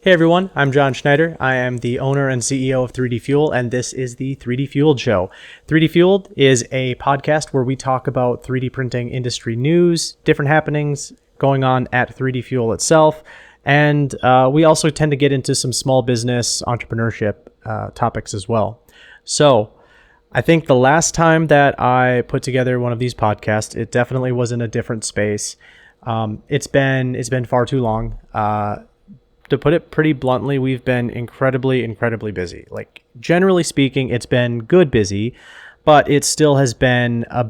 Hey everyone, I'm John Schneider. I am the owner and CEO of 3D-Fueled, and this is the 3D-Fueled Show. 3D-Fueled is a podcast where we talk about 3D printing industry news, different happenings going on at 3D-Fueled itself, and we also tend to get into some small business entrepreneurship topics as well. So I think the last time that I put together one of these podcasts, it definitely was in a different space. It's been far too long. To put it pretty bluntly, we've been incredibly busy. Like, generally speaking, it's been good busy, but it still has been it's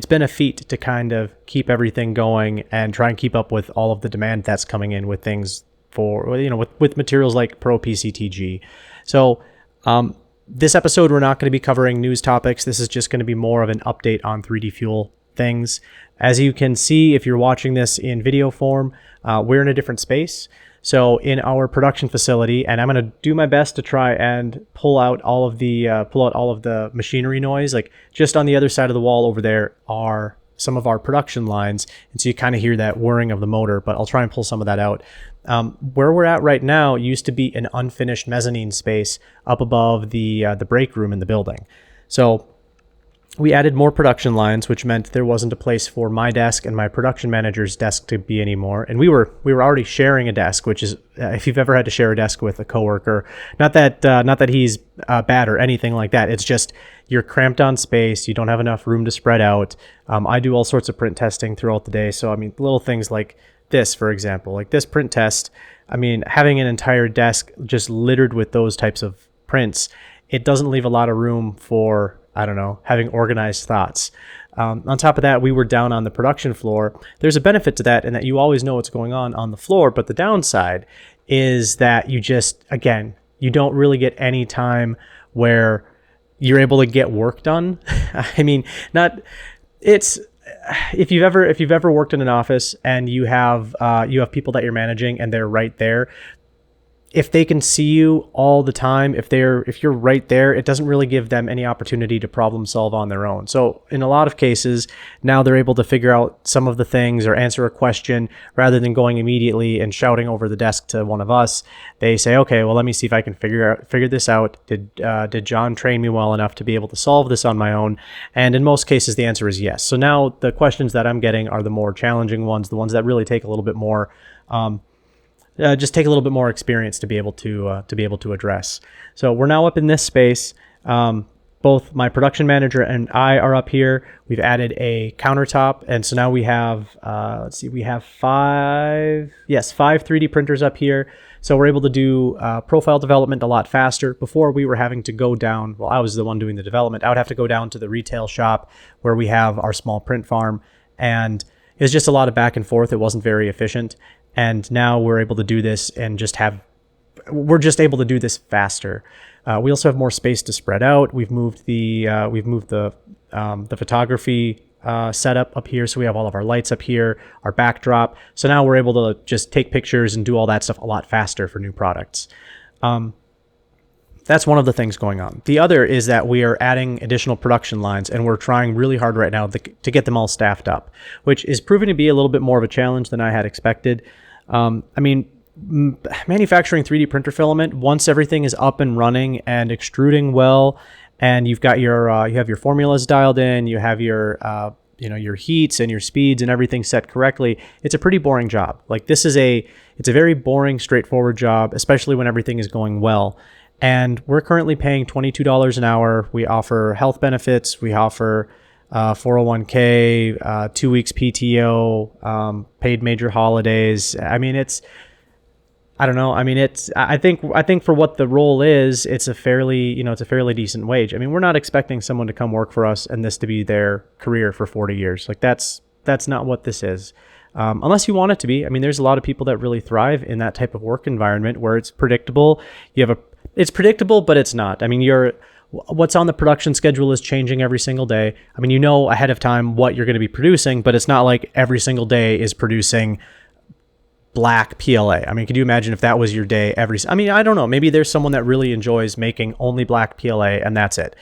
been a feat to kind of keep everything going and try and keep up with all of the demand that's coming in with things with materials like Pro PCTG. So, this episode, we're not going to be covering news topics. This is just going to be more of an update on 3D-Fueled things. As you can see, if you're watching this in video form, we're in a different space. So in our production facility, and I'm going to do my best to try and pull out all of the machinery noise. Like, just on the other side of the wall over there are some of our production lines, and so you kind of hear that whirring of the motor. But I'll try and pull some of that out. Where we're at right now used to be an unfinished mezzanine space up above the break room in the building. So we added more production lines, which meant there wasn't a place for my desk and my production manager's desk to be anymore. And we were already sharing a desk, which is, if you've ever had to share a desk with a coworker, not that he's bad or anything like that. It's just you're cramped on space. You don't have enough room to spread out. I do all sorts of print testing throughout the day. So, I mean, little things like this, for example, like this print test, I mean, having an entire desk just littered with those types of prints, it doesn't leave a lot of room for, I don't know, having organized thoughts. On top of that, we were down on the production floor. There's a benefit to that in that you always know what's going on the floor, but the downside is that you don't really get any time where you're able to get work done. I mean, if you've ever worked in an office and you have people that you're managing and they're right there, if they can see you all the time, if you're right there, it doesn't really give them any opportunity to problem solve on their own. So in a lot of cases, now they're able to figure out some of the things or answer a question rather than going immediately and shouting over the desk to one of us. They say, okay, well, let me see if I can figure this out. Did John train me well enough to be able to solve this on my own? And in most cases, the answer is yes. So now the questions that I'm getting are the more challenging ones, the ones that really take a little bit more, just take a little bit more experience to be able to address. So we're now up in this space. Both my production manager and I are up here. We've added a countertop, and so now we have five 3D printers up here. So we're able to do profile development a lot faster. Before, we were having to go down. Well, I was the one doing the development. I would have to go down to the retail shop where we have our small print farm, and it was just a lot of back and forth. It wasn't very efficient. And now we're able to do this and we're just able to do this faster. We also have more space to spread out. We've moved the photography setup up here. So we have all of our lights up here, our backdrop. So now we're able to just take pictures and do all that stuff a lot faster for new products. That's one of the things going on. The other is that we are adding additional production lines, and we're trying really hard right now to get them all staffed up, which is proving to be a little bit more of a challenge than I had expected. Manufacturing 3D printer filament, once everything is up and running and extruding well, and you've got you have your formulas dialed in, you have your heats and your speeds and everything set correctly, it's a pretty boring job. Like, it's a very boring, straightforward job, especially when everything is going well. And we're currently paying $22 an hour. We offer health benefits. We offer 401k, 2 weeks PTO, paid major holidays. I mean, I think for what the role is, it's a fairly decent wage. I mean, we're not expecting someone to come work for us and this to be their career for 40 years. Like, that's not what this is. Unless you want it to be. I mean, there's a lot of people that really thrive in that type of work environment where it's predictable. It's predictable, but it's not. I mean, what's on the production schedule is changing every single day. I mean, you know ahead of time what you're going to be producing, but it's not like every single day is producing black PLA. I mean, could you imagine if that was your day I mean, I don't know. Maybe there's someone that really enjoys making only black PLA and that's it.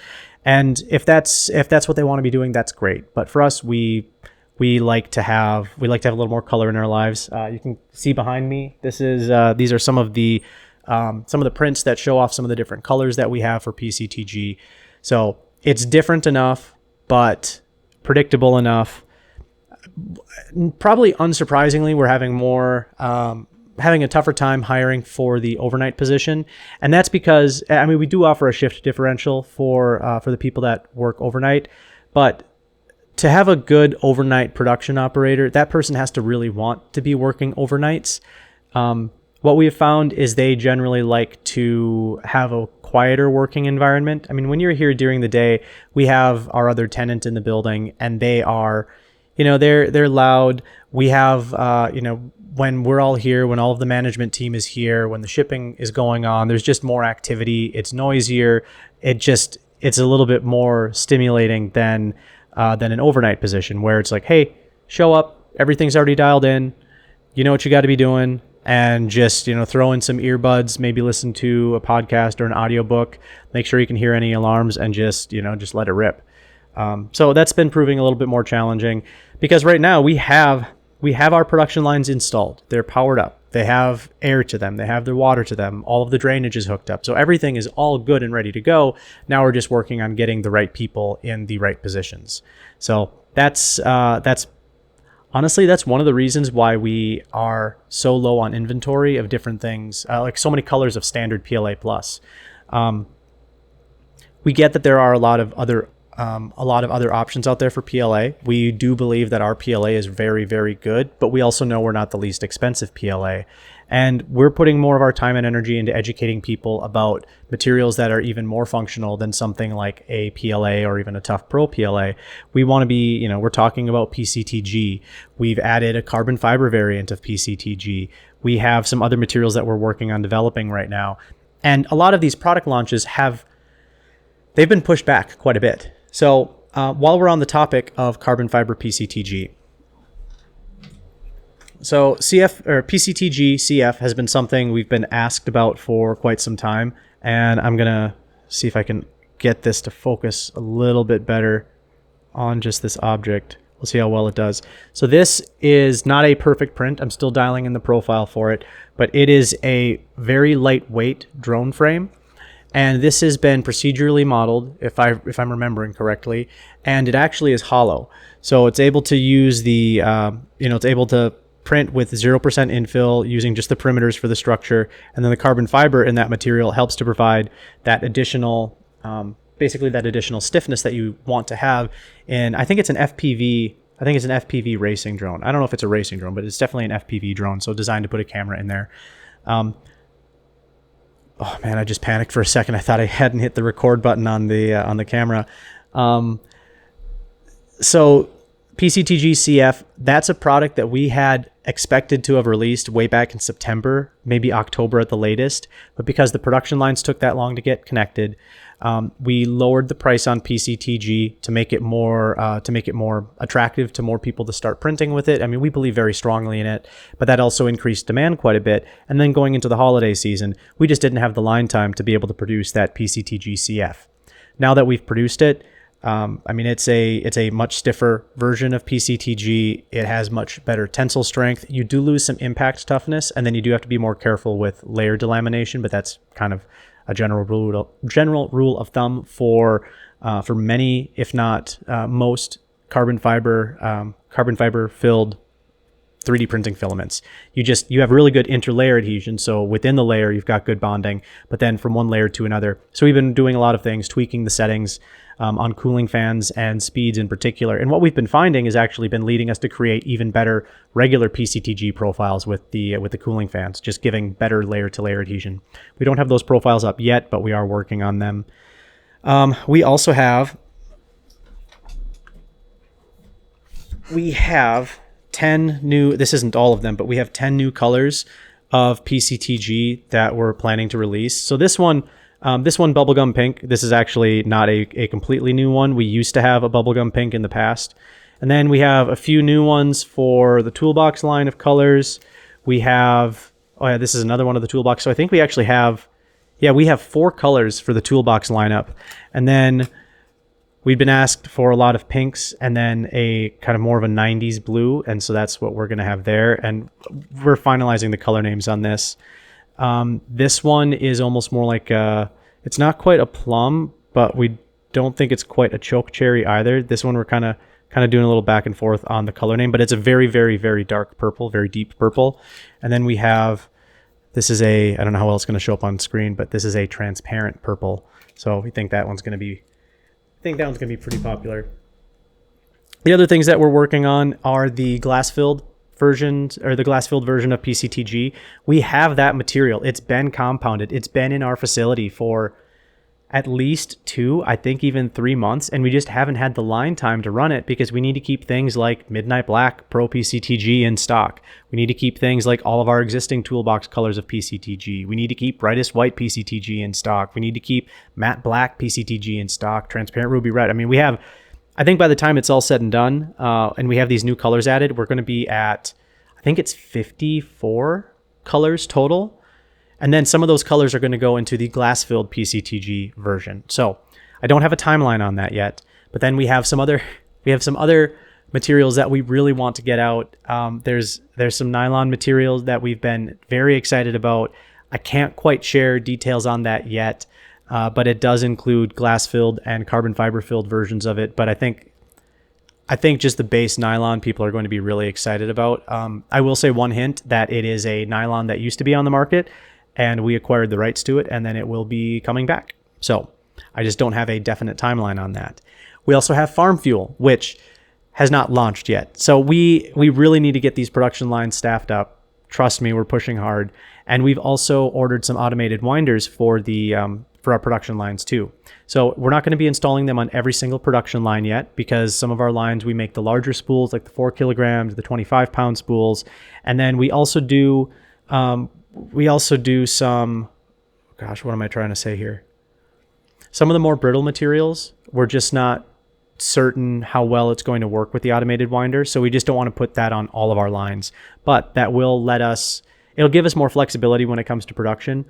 And if that's what they want to be doing, that's great. But for us, we we like to have a little more color in our lives. You can see behind me. These are some of the prints that show off some of the different colors that we have for PCTG. So it's different enough, but predictable enough. Probably unsurprisingly, we're having a tougher time hiring for the overnight position, and that's because we do offer a shift differential for the people that work overnight, but to have a good overnight production operator, that person has to really want to be working overnights. What we have found is they generally like to have a quieter working environment. When you're here during the day, we have our other tenant in the building, and they are, they're loud. We have, when we're all here, when all of the management team is here, when the shipping is going on, there's just more activity. It's noisier. It's a little bit more stimulating than an overnight position where it's like, hey, show up, everything's already dialed in, you know what you got to be doing, and just, throw in some earbuds, maybe listen to a podcast or an audiobook, make sure you can hear any alarms, and just let it rip. So that's been proving a little bit more challenging because right now we have our production lines installed. They're powered up. They have air to them. They have their water to them. All of the drainage is hooked up. So everything is all good and ready to go. Now we're just working on getting the right people in the right positions. So that's honestly, that's one of the reasons why we are so low on inventory of different things, like so many colors of standard PLA plus. We get that there are a lot of other options out there for PLA. We do believe that our PLA is very, very good, but we also know we're not the least expensive PLA. And we're putting more of our time and energy into educating people about materials that are even more functional than something like a PLA or even a tough Pro PLA. We want to be, we're talking about PCTG. We've added a carbon fiber variant of PCTG. We have some other materials that we're working on developing right now. And a lot of these product launches they've been pushed back quite a bit. So while we're on the topic of carbon fiber PCTG, so CF or PCTG-CF has been something we've been asked about for quite some time, and I'm gonna see if I can get this to focus a little bit better on just this object. We'll see how well it does. So this is not a perfect print. I'm still dialing in the profile for it, but it is a very lightweight drone frame. And this has been procedurally modeled, if I'm remembering correctly, and it actually is hollow. So it's able to use it's able to print with 0% infill using just the perimeters for the structure, and then the carbon fiber in that material helps to provide that additional, basically that additional stiffness that you want to have. And I think it's an FPV. I think it's an FPV racing drone. I don't know if it's a racing drone, but it's definitely an FPV drone. So designed to put a camera in there. Oh man, I just panicked for a second. I thought I hadn't hit the record button on the camera. So PCTG-CF, that's a product that we had expected to have released way back in September, maybe October at the latest. But because the production lines took that long to get connected, we lowered the price on PCTG to make it more attractive to more people to start printing with it. We believe very strongly in it, but that also increased demand quite a bit. And then going into the holiday season, we just didn't have the line time to be able to produce that PCTG-CF. Now that we've produced it, it's a much stiffer version of PCTG. It has much better tensile strength. You do lose some impact toughness, and then you do have to be more careful with layer delamination, but that's kind of a general rule of thumb for many, if not most, carbon fiber filled 3D printing filaments. You have really good interlayer adhesion. So within the layer, you've got good bonding, but then from one layer to another. So we've been doing a lot of things, tweaking the settings on cooling fans and speeds in particular. And what we've been finding has actually been leading us to create even better regular PCTG profiles with the cooling fans, just giving better layer to layer adhesion. We don't have those profiles up yet, but we are working on them. We also have 10 new, this isn't all of them, but we have 10 new colors of PCTG that we're planning to release. So this one bubblegum pink, this is actually not a completely new one. We used to have a bubblegum pink in the past. And then we have a few new ones for the toolbox line of colors. We have, this is another one of the toolbox. So I think we actually have, we have 4 colors for the toolbox lineup. And then We've been asked for a lot of pinks and then a kind of more of a 90s blue. And so that's what we're going to have there. And we're finalizing the color names on this. This one is almost more like it's not quite a plum, but we don't think it's quite a choke cherry either. This one we're kind of doing a little back and forth on the color name, but it's a very, very, very dark purple, very deep purple. And then we have, this is I don't know how well it's going to show up on screen, but this is a transparent purple. So we think that one's going to be pretty popular. The other things that we're working on are the glass-filled versions, or the glass-filled version of PCTG. We have that material. It's been compounded. It's been in our facility for at least 2, I think even 3 months, and we just haven't had the line time to run it because we need to keep things like Midnight Black Pro PCTG in stock. We need to keep things like all of our existing toolbox colors of PCTG. We need to keep brightest white PCTG in stock. We need to keep matte black PCTG in stock, transparent ruby red. I mean, I think by the time it's all said and done, and we have these new colors added, we're going to be at, I think it's 54 colors total. And then some of those colors are going to go into the glass-filled PCTG version. So I don't have a timeline on that yet. But then we have some other materials that we really want to get out. There's some nylon materials that we've been very excited about. I can't quite share details on that yet, but it does include glass-filled and carbon fiber-filled versions of it. But I think just the base nylon people are going to be really excited about. I will say one hint that it is a nylon that used to be on the market, and we acquired the rights to it, and then it will be coming back. So I just don't have a definite timeline on that. We also have Farm Fuel, which has not launched yet. So we really need to get these production lines staffed up. Trust me, we're pushing hard. And we've also ordered some automated winders for our production lines too. So we're not going to be installing them on every single production line yet, because some of our lines, we make the larger spools, like the 4 kilograms, the 25-pound spools. And then we also do some, gosh, what am I trying to say here? Some of the more brittle materials, we're just not certain how well it's going to work with the automated winder. So we just don't want to put that on all of our lines, but that will it'll give us more flexibility when it comes to production.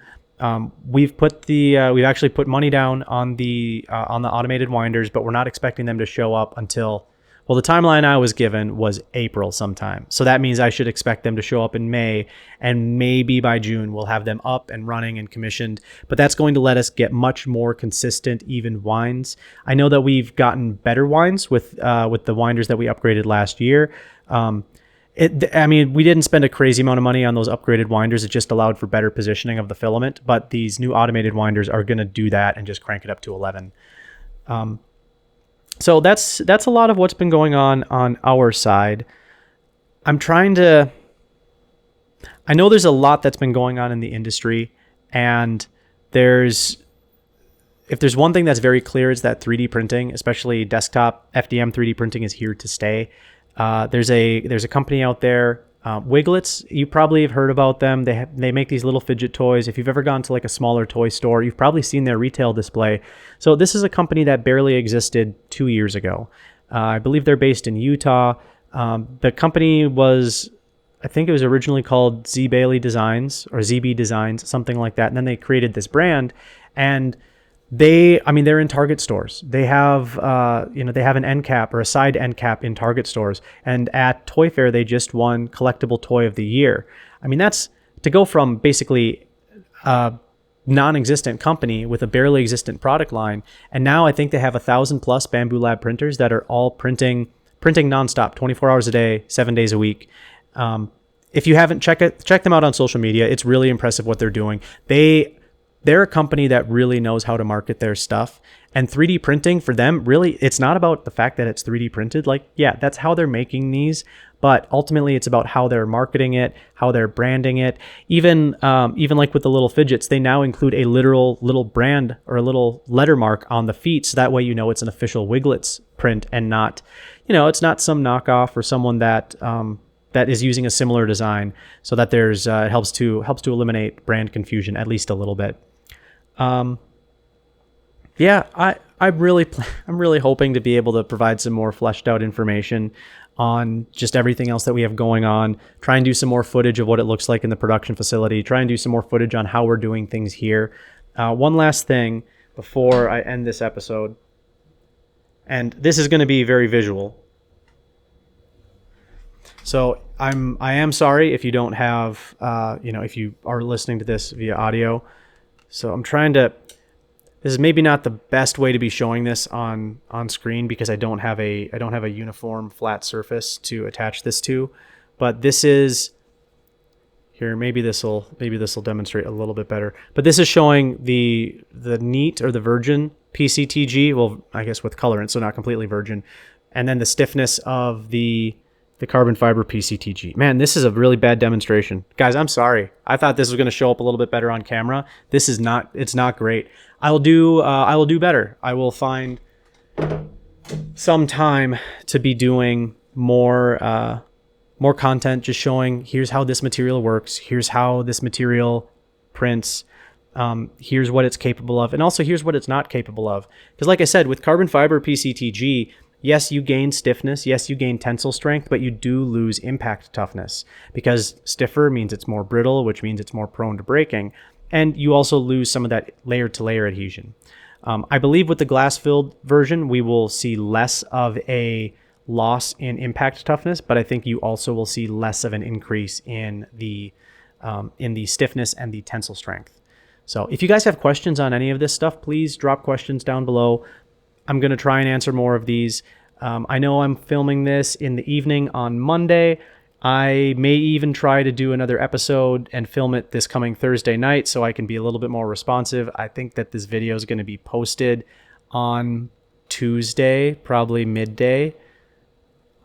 We've actually put money down on the automated winders, but we're not expecting them to show up until, well, the timeline I was given was April sometime. So that means I should expect them to show up in May, and maybe by June we'll have them up and running and commissioned. But that's going to let us get much more consistent, even wines. I know that we've gotten better wines with the winders that we upgraded last year. We didn't spend a crazy amount of money on those upgraded winders. It just allowed for better positioning of the filament. But these new automated winders are going to do that and just crank it up to 11. So that's a lot of what's been going on our side. I know there's a lot that's been going on in the industry, and if there's one thing that's very clear, it's that 3D printing, especially desktop FDM 3D printing, is here to stay. There's a company out there, Wiglets. You probably have heard about them. They make these little fidget toys. If you've ever gone to like a smaller toy store, you've probably seen their retail display. So this is a company that barely existed 2 years ago. I believe they're based in Utah. The company was, I think it was originally called Z Bailey Designs or ZB Designs, something like that. And then they created this brand, and they're in Target stores. They have, they have an end cap or a side end cap in Target stores. And at Toy Fair, they just won Collectible Toy of the Year. I mean, that's to go from basically a non-existent company with a barely existent product line. And now I think they have 1,000+ Bamboo Lab printers that are all printing nonstop, 24 hours a day, 7 days a week. If you haven't, check them out on social media. It's really impressive what they're doing. They're a company that really knows how to market their stuff, and 3D printing for them, really, it's not about the fact that it's 3D printed. Like, yeah, that's how they're making these, but ultimately it's about how they're marketing it, how they're branding it. Even like with the little fidgets, they now include a literal little brand or a little letter mark on the feet. So that way, it's an official Wiglets print and not, it's not some knockoff or someone that is using a similar design, so that it helps to eliminate brand confusion at least a little bit. I'm really hoping to be able to provide some more fleshed out information on just everything else that we have going on. Try and do some more footage of what it looks like in the production facility. Try and do some more footage on how we're doing things here. One last thing before I end this episode. And this is going to be very visual. So I am sorry if you don't have, if you are listening to this via audio. So I'm trying to, this is maybe not the best way to be showing this on screen because I don't have a uniform flat surface to attach this to, but this is, here, maybe this will demonstrate a little bit better. But this is showing the neat or the virgin PCTG, well, I guess with colorant, so not completely virgin, and then the stiffness of the carbon fiber PCTG. Man, this is a really bad demonstration. Guys, I'm sorry. I thought this was going to show up a little bit better on camera. This is not, it's not great. I will do better. I will find some time to be doing more content, just showing here's how this material works. Here's how this material prints. Here's what it's capable of. And also here's what it's not capable of. Because like I said, with carbon fiber PCTG, yes, you gain stiffness. Yes, you gain tensile strength, but you do lose impact toughness because stiffer means it's more brittle, which means it's more prone to breaking. And you also lose some of that layer to layer adhesion. I believe with the glass filled version, we will see less of a loss in impact toughness, but I think you also will see less of an increase in the stiffness and the tensile strength. So if you guys have questions on any of this stuff, please drop questions down below. I'm going to try and answer more of these. I know I'm filming this in the evening on Monday. I may even try to do another episode and film it this coming Thursday night so I can be a little bit more responsive. I think that this video is going to be posted on Tuesday, probably midday.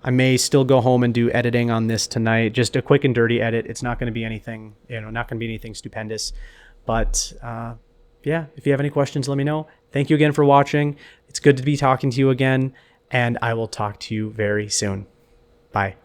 I may still go home and do editing on this tonight, just a quick and dirty edit. It's not going to be anything, not going to be anything stupendous. But yeah, if you have any questions, let me know. Thank you again for watching. It's good to be talking to you again, and I will talk to you very soon. Bye.